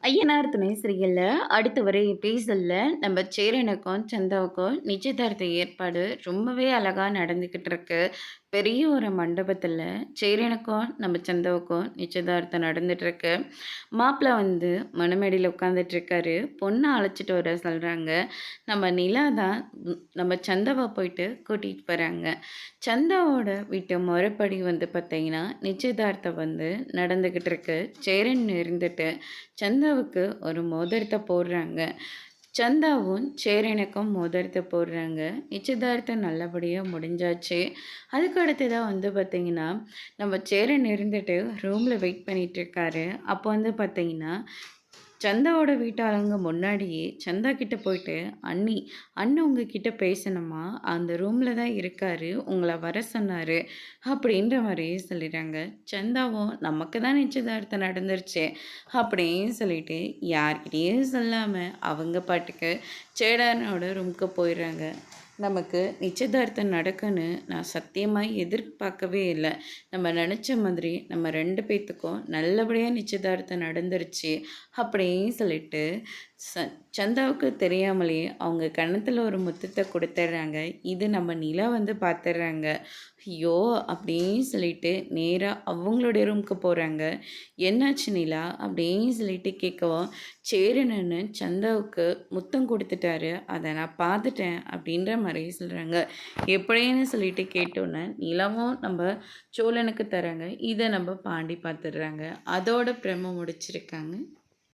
ஐயனார் துணை சீரியல்ல அடுத்து வர எபிசோட்ல நம்ம சேரனுக்கும், சந்தாவுக்கும் நிச்சயதார்த்த ஏற்பாடு ரொம்பவே அழகா நடந்துக்கிட்டு இருக்கு. பெரிய ஒரு மண்டபத்துல சேரனுக்கும், நம்ம சந்தாவுக்கும் நிச்சயதார்த்தம் நடந்துட்டுருக்கு. மாப்பிள வந்து மணமேடையில உட்காந்துட்ருக்காரு. பொண்ண அழைச்சிட்டு வர சொல்றாங்க. நம்ம நிலா தான் நம்ம சந்தாவ போயிட்டு கூட்டிட்டு போறாங்க. சந்தாவோட வீட்டு முறைப்படி வந்து பார்த்தீங்கன்னா, நிச்சயதார்த்தம் வந்து நடந்துக்கிட்டு இருக்கு. சேரன் இருந்துட்டு சந்தாவுக்கு ஒரு மோதிரத்த போடுறாங்க. சந்தாவும் சேரனுக்கும் மோதிரத்த போடுறாங்க. நிச்சயதார்த்தம் நல்லபடியா முடிஞ்சாச்சு. அதுக்கு அடுத்ததா வந்து பார்த்தீங்கன்னா, நம்ம சேரன் இருந்துட்டு ரூம்ல வெயிட் பண்ணிட்டுருக்காரு. அப்போ வந்து பார்த்தீங்கன்னா, சந்தாவோட வீட்டாளுங்க முன்னாடியே சந்தா கிட்ட போயிட்டு, "அண்ணி, அண்ணன் உங்ககிட்ட பேசணுமா? அந்த ரூம்ல தான் இருக்காரு. உங்கள வர சொன்னாரு." அப்படின்ற மாரி சொல்லிடுறாங்க. சந்தாவும், "நமக்கு தான் நிச்சயதார்த்தம் நடந்துருச்சே." அப்படின்னு சொல்லிட்டு யார்கிட்டயும் சொல்லாம அவங்க பாட்டுக்கு சேடனோட ரூமுக்கு போயிடுறாங்க. நமக்கு நிச்சயதார்த்தம் நடக்குன்னு நான் சத்தியமா எதிர்பார்க்கவே இல்ல. நம்ம நெனச்ச மாதிரி நம்ம 2 பேத்துக்கும் நல்லபடியா நிச்சயதார்த்தம் நடந்துருச்சு. அப்படின்னு சொல்லிட்டு ச சந்தாவுக்கு தெரியாமலேயே அவங்க கன்னத்துல ஒரு முத்தத்த குடுத்துடுறாங்க. இது நம்ம நிலா வந்து பாத்துடுறாங்க. ஐயோ! அப்படின்னு சொல்லிட்டு நேரா அவங்களுடைய ரூமுக்கு போறாங்க. "என்னாச்சு நிலா?" அப்படின்னு சொல்லிட்டு கேட்கவும், சேரனுன்னு சந்தாவுக்கு முத்தம் குடுத்துட்டாரு. அத நான் பாத்துட்டேன் அப்படின்ற மாரி சொல்றாங்க. எப்படின்னு சொல்லிட்டு கேட்டோன்னே, நிலாவும் நம்ம சோழனுக்கு தராங்க. இத நம்ம பாண்டி பாத்துடுறாங்க. அதோட பிரமோ முடிச்சிருக்காங்க.